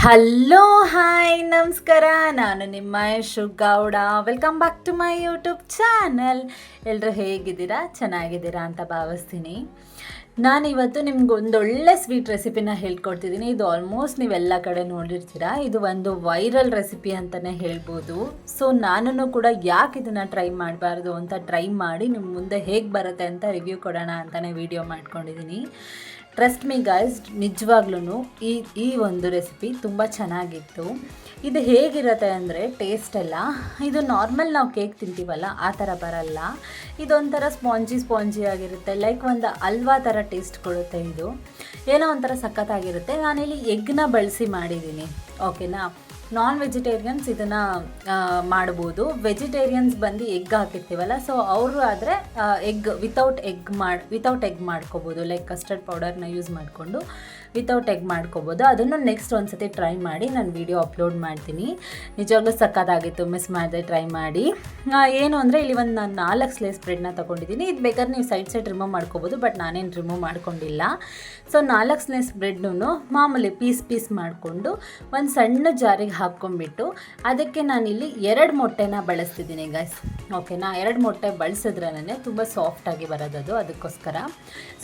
Hello hi ನಮಸ್ಕಾರ. ನಾನು ನಿಮ್ಮ Yashu Gowda. Welcome back to my YouTube channel. ಎಲ್ಲರೂ ಹೇಗಿದ್ದೀರಾ? ಚೆನ್ನಾಗಿದ್ದೀರಾ ಅಂತ ಭಾವಿಸ್ತೀನಿ. ನಾನಿವತ್ತು ನಿಮ್ಗೆ ಒಂದೊಳ್ಳೆ ಸ್ವೀಟ್ ರೆಸಿಪಿನ ಹೇಳ್ಕೊಡ್ತಿದ್ದೀನಿ. ಇದು ಆಲ್ಮೋಸ್ಟ್ ನೀವೆಲ್ಲ ಕಡೆ ನೋಡಿರ್ತೀರಾ. ಇದು ಒಂದು ವೈರಲ್ ರೆಸಿಪಿ ಅಂತಲೇ ಹೇಳ್ಬೋದು. ಸೊ ನಾನು ಕೂಡ ಯಾಕೆ ಇದನ್ನು ಟ್ರೈ ಮಾಡಬಾರ್ದು ಅಂತ ಟ್ರೈ ಮಾಡಿ ನಿಮ್ಮ ಮುಂದೆ ಹೇಗೆ ಬರುತ್ತೆ ಅಂತ ರಿವ್ಯೂ ಕೊಡೋಣ ಅಂತಲೇ ವಿಡಿಯೋ ಮಾಡ್ಕೊಂಡಿದ್ದೀನಿ. ಟ್ರಸ್ಟ್ ಮೀ ಗೈಸ್, ನಿಜವಾಗ್ಲೂ ಈ ಒಂದು ರೆಸಿಪಿ ತುಂಬ ಚೆನ್ನಾಗಿತ್ತು. ಇದು ಹೇಗಿರುತ್ತೆ ಅಂದರೆ ಟೇಸ್ಟ್ ಎಲ್ಲ ಇದು ನಾರ್ಮಲ್ ನಾವು ಕೇಕ್ ತಿಂತೀವಲ್ಲ ಆ ಥರ ಬರಲ್ಲ. ಇದೊಂಥರ ಸ್ಪಾಂಜಿ ಆಗಿರುತ್ತೆ. ಲೈಕ್ ಒಂದು ಹಲ್ವಾ ಥರ ಟೇಸ್ಟ್ ಕೊಡುತ್ತೆ. ಇದು ಏನೋ ಒಂಥರ ಸಖತ್ತಾಗಿರುತ್ತೆ. ನಾನಿಲ್ಲಿ ಎಗ್ನ ಬಳಸಿ ಮಾಡಿದ್ದೀನಿ. ಓಕೆನಾ? ನಾನ್ ವೆಜಿಟೇರಿಯನ್ಸ್ ಇದನ್ನು ಮಾಡ್ಬೋದು. ವೆಜಿಟೇರಿಯನ್ಸ್ ಬಂದು ಎಗ್ ಹಾಕಿರ್ತೀವಲ್ಲ, ಸೊ ಅವರು ಆದರೆ ಎಗ್ ವಿತೌಟ್ ಎಗ್ ಮಾಡ್ಕೋಬೋದು. ಲೈಕ್ ಕಸ್ಟರ್ಡ್ ಪೌಡರ್ನ ಯೂಸ್ ಮಾಡಿಕೊಂಡು ವಿತೌಟ್ ಎಗ್ ಮಾಡ್ಕೋಬೋದು. ಅದನ್ನು ನೆಕ್ಸ್ಟ್ ಒಂದು ಸತಿ ಟ್ರೈ ಮಾಡಿ ನಾನು ವಿಡಿಯೋ ಅಪ್ಲೋಡ್ ಮಾಡ್ತೀನಿ. ನಿಜವಾಗ್ಲೂ ಸಕ್ಕತ್ತಾಗಿತ್ತು, ಮಿಸ್ ಮಾಡಿದೆ, ಟ್ರೈ ಮಾಡಿ. ಏನು ಅಂದರೆ ಇಲ್ಲಿ ಒಂದು ನಾನು 4 ಸ್ಲೈಸ್ ಬ್ರೆಡ್ನ ತೊಗೊಂಡಿದ್ದೀನಿ. ಇದು ಬೇಕಾದ್ರೆ ನೀವು ಸೈಡ್ ರಿಮೂವ್ ಮಾಡ್ಕೋಬೋದು, ಬಟ್ ನಾನೇನು ರಿಮೂವ್ ಮಾಡ್ಕೊಂಡಿಲ್ಲ. ಸೊ 4 ಸ್ಲೈಸ್ ಬ್ರೆಡ್ನು ಮಾಮೂಲಿ ಪೀಸ್ ಮಾಡಿಕೊಂಡು ಒಂದು ಸಣ್ಣ ಜಾರಿಗೆ ಹಾಕ್ಕೊಂಡ್ಬಿಟ್ಟು ಅದಕ್ಕೆ ನಾನಿಲ್ಲಿ 2 ಮೊಟ್ಟೆನ ಬಳಸ್ತಿದ್ದೀನಿ ಗೈಸ್. ಓಕೆನಾ? 2 ಮೊಟ್ಟೆ ಬಳಸಿದ್ರೇ ತುಂಬ ಸಾಫ್ಟಾಗಿ ಬರೋದದು, ಅದಕ್ಕೋಸ್ಕರ.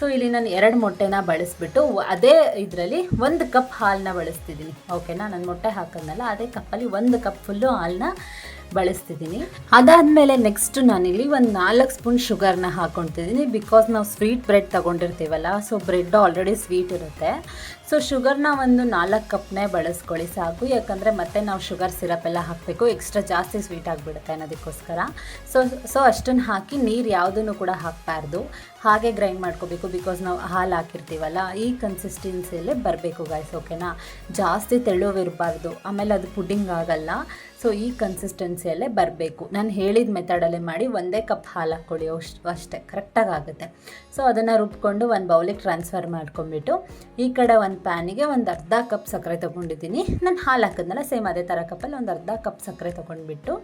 ಸೊ ಇಲ್ಲಿ ನಾನು 2 ಮೊಟ್ಟೆನ ಬಳಸಿಬಿಟ್ಟು ಅದೇ ಇದರಲ್ಲಿ 1 ಕಪ್ ಹಾಲನ್ನ ಬಳಸ್ತಿದ್ದೀನಿ. ಓಕೆನಾ? ನಾನು ಮೊಟ್ಟೆ ಹಾಕೋದ್ನಲ್ಲ ಅದೇ ಕಪ್ಪಲ್ಲಿ 1 ಕಪ್ ಫುಲ್ಲು ಹಾಲನ್ನ ಬಳಸ್ತಿದ್ದೀನಿ. ಅದಾದಮೇಲೆ ನೆಕ್ಸ್ಟ್ ನಾನಿಲ್ಲಿ ಒಂದು 4 ಸ್ಪೂನ್ ಶುಗರ್ನ ಹಾಕ್ಕೊಳ್ತಿದ್ದೀನಿ. ಬಿಕಾಸ್ ನಾವು ಸ್ವೀಟ್ ಬ್ರೆಡ್ ತೊಗೊಂಡಿರ್ತೀವಲ್ಲ, ಸೊ ಬ್ರೆಡ್ ಆಲ್ರೆಡಿ ಸ್ವೀಟ್ ಇರುತ್ತೆ. ಸೊ ಶುಗರ್ನ ಒಂದು 4 ಕಪ್ನೇ ಬಳಸ್ಕೊಳ್ಳಿ ಸಾಕು. ಯಾಕಂದರೆ ಮತ್ತೆ ನಾವು ಶುಗರ್ ಸಿರಪ್ ಎಲ್ಲ ಹಾಕಬೇಕು, ಎಕ್ಸ್ಟ್ರಾ ಜಾಸ್ತಿ ಸ್ವೀಟ್ ಆಗಿಬಿಡುತ್ತೆ ಅನ್ನೋದಕ್ಕೋಸ್ಕರ. ಸೊ ಅಷ್ಟನ್ನು ಹಾಕಿ ನೀರು ಯಾವುದನ್ನು ಕೂಡ ಹಾಕಬಾರ್ದು, ಹಾಗೆ ಗ್ರೈಂಡ್ ಮಾಡ್ಕೋಬೇಕು. ಬಿಕಾಸ್ ನಾವು ಹಾಲು ಹಾಕಿರ್ತೀವಲ್ಲ, ಈ ಕನ್ಸಿಸ್ಟೆನ್ಸಿಯಲ್ಲೇ ಬರಬೇಕು ಗೈಸ್. ಓಕೆನಾ? ಜಾಸ್ತಿ ತೆಳುವಿರಬಾರ್ದು, ಆಮೇಲೆ ಅದು ಪುಡ್ಡಿಂಗ್ ಆಗಲ್ಲ. ಸೊ ಈ ಕನ್ಸಿಸ್ಟೆನ್ಸಿಯಲ್ಲೇ ಬರಬೇಕು. ನಾನು ಹೇಳಿದ ಮೆಥಡಲ್ಲೇ ಮಾಡಿ 1 ಕಪ್ ಹಾಲು ಹಾಕ್ಕೊಳ್ಳಿ, ಅಷ್ಟೇ ಕರೆಕ್ಟಾಗಿ ಆಗುತ್ತೆ. ಸೊ ಅದನ್ನು ರುಬ್ಕೊಂಡು ಒಂದು ಬೌಲಿಗೆ ಟ್ರಾನ್ಸ್ಫರ್ ಮಾಡ್ಕೊಂಬಿಟ್ಟು ಈ ಕಡೆ ಒಂದು ಪ್ಯಾನಿಗೆ ಒಂದು ಅರ್ಧ ಕಪ್ ಸಕ್ಕರೆ ತೊಗೊಂಡಿದ್ದೀನಿ. ನಾನು ಹಾಲು ಹಾಕಿದ್ನಲ್ಲ ಸೇಮ್ ಅದೇ ಥರ ಕಪ್ಪಲ್ಲಿ ಒಂದು ಅರ್ಧ ಕಪ್ ಸಕ್ಕರೆ ತೊಗೊಂಡ್ಬಿಟ್ಟು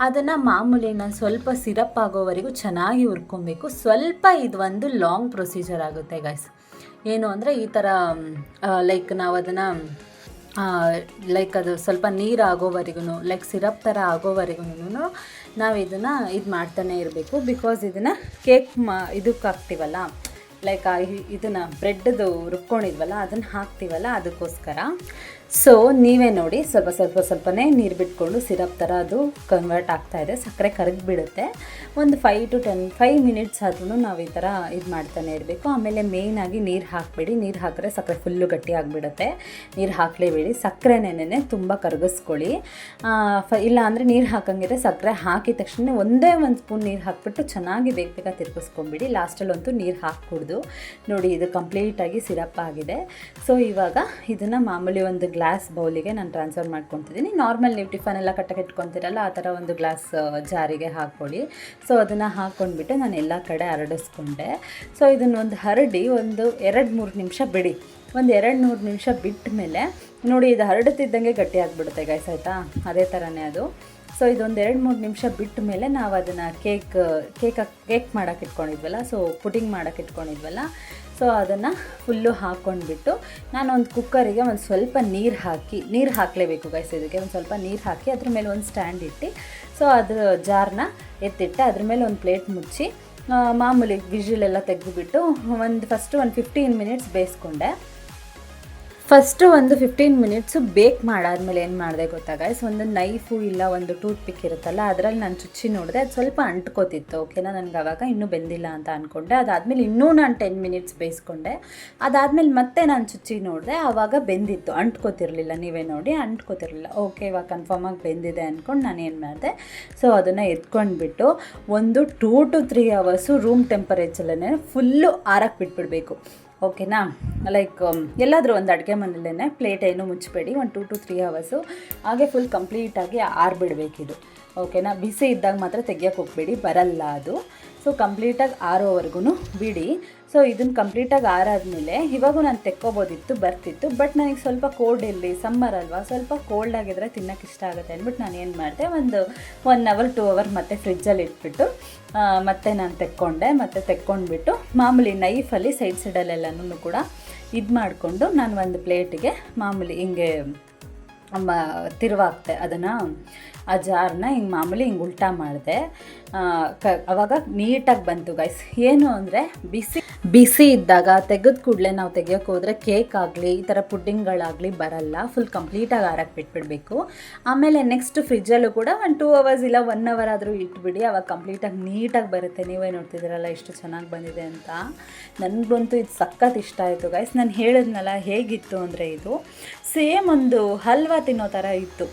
ಅದನ್ನು ಮಾಮೂಲಿ ನಾನು ಸ್ವಲ್ಪ ಸಿರಪ್ ಆಗೋವರೆಗೂ ಚೆನ್ನಾಗಿ ಹುರ್ಕೊಬೇಕು. ಸ್ವಲ್ಪ ಇದು ಒಂದು ಲಾಂಗ್ ಪ್ರೊಸೀಜರ್ ಆಗುತ್ತೆ ಗೈಸ್. ಏನು ಅಂದರೆ ಈ ಥರ ಲೈಕ್ ನಾವು ಅದನ್ನು ಲೈಕ್ ಅದು ಸ್ವಲ್ಪ ನೀರು ಆಗೋವರೆಗೂ, ಲೈಕ್ ಸಿರಪ್ ಥರ ಆಗೋವರೆಗೂ ನಾವು ಇದನ್ನು ಮಾಡ್ತಾನೆ ಇರಬೇಕು. ಬಿಕಾಸ್ ಇದನ್ನು ಕೇಕ್ ಇದಕ್ಕೆ ಹಾಕ್ತೀವಲ್ಲ, ಲೈಕ್ ಇದನ್ನು ಬ್ರೆಡ್ದು ರುಬ್ಕೊಂಡಿದ್ವಲ್ಲ ಅದನ್ನು ಹಾಕ್ತೀವಲ್ಲ, ಅದಕ್ಕೋಸ್ಕರ. ಸೊ ನೀವೇ ನೋಡಿ, ಸ್ವಲ್ಪನೇ ನೀರು ಬಿಟ್ಕೊಂಡು ಸಿರಪ್ ಥರ ಅದು ಕನ್ವರ್ಟ್ ಆಗ್ತಾಯಿದೆ. ಸಕ್ಕರೆ ಕರಗಿಬಿಡುತ್ತೆ. ಒಂದು 5 ಮಿನಿಟ್ಸ್ ಆದ್ರೂ ನಾವು ಈ ಥರ ಇದು ಮಾಡ್ತಾನೆ ಇರಬೇಕು. ಆಮೇಲೆ ಮೇಯ್ನಾಗಿ ನೀರು ಹಾಕಬೇಡಿ. ನೀರು ಹಾಕಿದ್ರೆ ಸಕ್ಕರೆ ಫುಲ್ಲು ಗಟ್ಟಿ ಆಗಿಬಿಡುತ್ತೆ. ನೀರು ಹಾಕಲೇಬೇಡಿ. ಸಕ್ಕರೆನೇ ತುಂಬ ಕರಗಿಸ್ಕೊಳ್ಳಿ. ಇಲ್ಲ ಅಂದರೆ ನೀರು ಹಾಕಂಗಿದ್ರೆ ಸಕ್ಕರೆ ಹಾಕಿದ ತಕ್ಷಣ ಒಂದೇ ಒಂದು ಸ್ಪೂನ್ ನೀರು ಹಾಕಿಬಿಟ್ಟು ಚೆನ್ನಾಗಿ ಬೇಗ ತಿರ್ಗಿಸ್ಕೊಂಬಿಡಿ. ಲಾಸ್ಟಲ್ಲಂತೂ ನೀರು ಹಾಕಕೂಡ್ದು. ನೋಡಿ, ಇದು ಕಂಪ್ಲೀಟಾಗಿ ಸಿರಪ್ ಆಗಿದೆ. ಸೊ ಇವಾಗ ಇದನ್ನು ಮಾಮೂಲಿ ಒಂದು ಗ್ಲಾಸ್ ಬೌಲಿಗೆ ನಾನು ಟ್ರಾನ್ಸ್ಫರ್ ಮಾಡ್ಕೊತಿದ್ದೀನಿ. ನಾರ್ಮಲ್ ನೀವು ಟಿಫನ್ ಎಲ್ಲ ಕಟ್ಟಕ್ಕೆ ಇಟ್ಕೊತೀರಲ್ಲ, ಆ ಥರ ಒಂದು ಗ್ಲಾಸ್ ಜಾರಿಗೆ ಹಾಕ್ಕೊಳ್ಳಿ. ಸೊ ಅದನ್ನು ಹಾಕ್ಕೊಂಡ್ಬಿಟ್ಟು ನಾನು ಎಲ್ಲ ಕಡೆ ಹರಡಿಸ್ಕೊಂಡೆ. ಸೊ ಇದನ್ನು ಒಂದು ಹರಡಿ ಒಂದು 2-3 ನಿಮಿಷ ಬಿಡಿ. ಒಂದು 2-3 ನಿಮಿಷ ಬಿಟ್ಟ ಮೇಲೆ ನೋಡಿ, ಇದು ಹರಡುತ್ತಿದ್ದಂಗೆ ಗಟ್ಟಿ ಆಗಿಬಿಡುತ್ತೆ ಗೈಸ್. ಆಯಿತಾ? ಅದೇ ಥರನೇ ಅದು. ಸೊ ಇದೊಂದು 2-3 ನಿಮಿಷ ಬಿಟ್ಟ ಮೇಲೆ ನಾವು ಅದನ್ನು ಕೇಕ್ ಮಾಡೋಕ್ಕೆ ಇಟ್ಕೊಂಡಿದ್ವಲ್ಲ, ಸೊ ಪುಡಿಂಗ್ ಮಾಡೋಕ್ಕೆ ಇಟ್ಕೊಂಡಿದ್ವಲ್ಲ, ಸೊ ಅದನ್ನು ಫುಲ್ಲು ಹಾಕ್ಕೊಂಡ್ಬಿಟ್ಟು ನಾನು ಒಂದು ಕುಕ್ಕರಿಗೆ ಒಂದು ಸ್ವಲ್ಪ ನೀರು ಹಾಕಲೇಬೇಕು ಗೈಸ್. ಇದಕ್ಕೆ ಒಂದು ಸ್ವಲ್ಪ ನೀರು ಹಾಕಿ ಅದ್ರ ಮೇಲೆ ಒಂದು ಸ್ಟ್ಯಾಂಡ್ ಇಟ್ಟು, ಸೊ ಅದ್ರ ಜಾರ್ನ ಎತ್ತಿಟ್ಟೆ. ಅದ್ರ ಮೇಲೆ ಒಂದು ಪ್ಲೇಟ್ ಮುಚ್ಚಿ ಮಾಮೂಲಿ ವಿಜಿಲೆಲ್ಲ ತೆಗೆದುಬಿಟ್ಟು ಫಸ್ಟು ಒಂದು 15 ಮಿನಿಟ್ಸ್ ಬೇಯಿಸ್ಕೊಂಡೆ. ಫಸ್ಟು ಒಂದು 15 ಮಿನಿಟ್ಸು ಬೇಕ್ ಮಾಡಾದ್ಮೇಲೆ ಏನು ಮಾಡಿದೆ ಗೊತ್ತಾ ಗೈಸ್, ಒಂದು ನೈಫು ಇಲ್ಲ ಒಂದು ಟೂತ್ ಪಿಕ್ ಇರುತ್ತಲ್ಲ, ಅದರಲ್ಲಿ ನಾನು ಚುಚ್ಚಿ ನೋಡಿದೆ, ಅದು ಸ್ವಲ್ಪ ಅಂಟ್ಕೋತಿತ್ತು. ಓಕೆನಾ? ನನಗೆ ಆವಾಗ ಇನ್ನೂ ಬೆಂದಿಲ್ಲ ಅಂತ ಅಂದ್ಕೊಂಡೆ. ಅದಾದಮೇಲೆ ಇನ್ನೂ ನಾನು 10 ಮಿನಿಟ್ಸ್ ಬೇಯಿಸ್ಕೊಂಡೆ. ಅದಾದಮೇಲೆ ಮತ್ತೆ ನಾನು ಚುಚ್ಚಿ ನೋಡಿದೆ, ಆವಾಗ ಬೆಂದಿತ್ತು, ಅಂಟ್ಕೋತಿರಲಿಲ್ಲ. ನೀವೇ ನೋಡಿ, ಅಂಟ್ಕೋತಿರಲಿಲ್ಲ. ಓಕೆ, ಇವಾಗ ಕನ್ಫರ್ಮಾಗಿ ಬೆಂದಿದೆ ಅಂದ್ಕೊಂಡು ನಾನು ಏನು ಮಾಡಿದೆ, ಸೊ ಅದನ್ನು ಎತ್ಕೊಂಡ್ಬಿಟ್ಟು ಒಂದು 2 to 3 ಅವರ್ಸು ರೂಮ್ ಟೆಂಪರೇಚರಲ್ಲೇ ಫುಲ್ಲು ಆರಕ್ಕೆ ಬಿಟ್ಬಿಡಬೇಕು. ಓಕೆನಾ? ಲೈಕ್ ಎಲ್ಲಾದರೂ ಒಂದು ಅಡುಗೆ ಮನೆಯಲ್ಲೇ ಪ್ಲೇಟ್ ಏನೂ ಮುಚ್ಚಬೇಡಿ. ಒಂದು 2 to 3 ಅವರ್ಸು ಹಾಗೆ ಫುಲ್ ಕಂಪ್ಲೀಟಾಗಿ ಆರಿಬಿಡ್ಬೇಕಿದು. ಓಕೆನಾ? ಬಿಸಿ ಇದ್ದಾಗ ಮಾತ್ರ ತೆಗಿಯೋಕ್ಕೆ ಹೋಗಬೇಡಿ, ಬರಲ್ಲ ಅದು. ಸೊ ಕಂಪ್ಲೀಟಾಗಿ ಆರೋವರೆಗೂ ಬಿಡಿ. ಸೊ ಇದನ್ನು ಕಂಪ್ಲೀಟಾಗಿ ಆರಾದಮೇಲೆ ಇವಾಗೂ ನಾನು ತೆಕ್ಕೋಬೋದಿತ್ತು, ಬರ್ತಿತ್ತು. ಬಟ್ ನನಗೆ ಸ್ವಲ್ಪ ಕೋಲ್ಡ್ ಇಲ್ಲಿ, ಸಮ್ಮರ್ ಅಲ್ವಾ, ಸ್ವಲ್ಪ ಕೋಲ್ಡ್ ಆಗಿದ್ರೆ ತಿನ್ನೋಕ್ಕೆ ಇಷ್ಟ ಆಗುತ್ತೆ ಅಂದ್ಬಿಟ್ಟು ನಾನು ಏನು ಮಾಡಿದೆ, ಒಂದು 1 ಅವರ್ 2 ಅವರ್ ಮತ್ತೆ ಫ್ರಿಜ್ಜಲ್ಲಿ ಇಟ್ಬಿಟ್ಟು ಮತ್ತೆ ನಾನು ತೆಕ್ಕೊಂಡ್ಬಿಟ್ಟು ಮಾಮೂಲಿ ನೈಫಲ್ಲಿ ಸೈಡಲ್ಲೆಲ್ಲನೂ ಕೂಡ ಇದು ಮಾಡಿಕೊಂಡು ನಾನು ಒಂದು ಪ್ಲೇಟಿಗೆ ಮಾಮೂಲಿ ಹಿಂಗೆ ತಿರುವಾಕ್ತೆ ಅದನ್ನು, ಆ ಜಾರನ್ನ ಹಿಂಗೆ ಮಾಮೂಲಿ ಹಿಂಗೆ ಉಲ್ಟಾ ಮಾಡಿದೆ. ಆವಾಗ ನೀಟಾಗಿ ಬಂತು ಗೈಸ್. ಏನು ಅಂದರೆ ಬಿಸಿ ಇದ್ದಾಗ ತೆಗೆದ ಕೂಡಲೇ ನಾವು ತೆಗಿಯೋಕೆ ಹೋದರೆ ಕೇಕ್ ಆಗಲಿ ಈ ಥರ ಪುಡ್ಡಿಂಗ್ಗಳಾಗಲಿ ಬರಲ್ಲ. ಫುಲ್ ಕಂಪ್ಲೀಟಾಗಿ ಆರಕ್ಕೆ ಬಿಟ್ಬಿಡಬೇಕು. ಆಮೇಲೆ ನೆಕ್ಸ್ಟ್ ಫ್ರಿಜ್ಜಲ್ಲೂ ಕೂಡ ಒಂದು 2 ಅವರ್ಸ್ ಇಲ್ಲ 1 ಅವರ್ ಆದರೂ ಇಟ್ಬಿಡಿ, ಆವಾಗ ಕಂಪ್ಲೀಟಾಗಿ ನೀಟಾಗಿ ಬರುತ್ತೆ. ನೀವೇ ನೋಡ್ತಿದ್ದೀರಲ್ಲ ಎಷ್ಟು ಚೆನ್ನಾಗಿ ಬಂದಿದೆ ಅಂತ. ನನಗಂತೂ ಇದು ಸಖತ್ ಇಷ್ಟ ಆಯಿತು ಗೈಸ್. ನಾನು ಹೇಳಿದ್ನಲ್ಲ ಹೇಗಿತ್ತು ಅಂದರೆ, ಇದು ಸೇಮ್ ಒಂದು ಹಲ್ವಾ ತಿನ್ನೋ ಥರ ಇತ್ತು.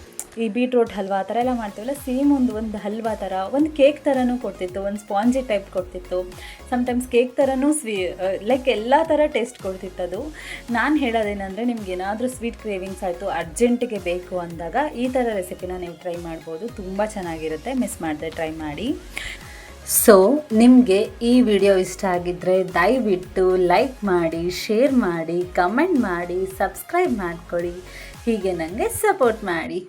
ಈ ಬೀಟ್ರೋಟ್ ಹಲ್ವಾ ಆ ಥರ ಎಲ್ಲ ಮಾಡ್ತೀವಲ್ಲ, ಸೇಮ್ ಒಂದು ಹಲ್ವಾ ಥರ, ಒಂದು ಕೇಕ್ ಥರನೂ ಕೊಡ್ತಿತ್ತು, ಒಂದು ಸ್ಪಾಂಜಿ ಟೈಪ್ ಕೊಡ್ತಿತ್ತು, ಸಮ್ಟೈಮ್ಸ್ ಕೇಕ್ ಥರನೂ ಲೈಕ್ ಎಲ್ಲ ಥರ ಟೇಸ್ಟ್ ಕೊಡ್ತಿತ್ತು ಅದು. ನಾನು ಹೇಳೋದೇನೆಂದರೆ, ನಿಮ್ಗೆ ಏನಾದರೂ ಸ್ವೀಟ್ ಕ್ರೇವಿಂಗ್ಸ್ ಆಯಿತು, ಅರ್ಜೆಂಟಿಗೆ ಬೇಕು ಅಂದಾಗ ಈ ಥರ ರೆಸಿಪಿನ ನೀವು ಟ್ರೈ ಮಾಡ್ಬೋದು. ತುಂಬ ಚೆನ್ನಾಗಿರುತ್ತೆ, ಮಿಸ್ ಮಾಡದೆ ಟ್ರೈ ಮಾಡಿ. ಸೊ ನಿಮಗೆ ಈ ವಿಡಿಯೋ ಇಷ್ಟ ಆಗಿದ್ದರೆ ದಯವಿಟ್ಟು ಲೈಕ್ ಮಾಡಿ, ಶೇರ್ ಮಾಡಿ, ಕಮೆಂಟ್ ಮಾಡಿ, ಸಬ್ಸ್ಕ್ರೈಬ್ ಮಾಡ್ಕೊಳ್ಳಿ. ಹೀಗೆ ನನಗೆ ಸಪೋರ್ಟ್ ಮಾಡಿ.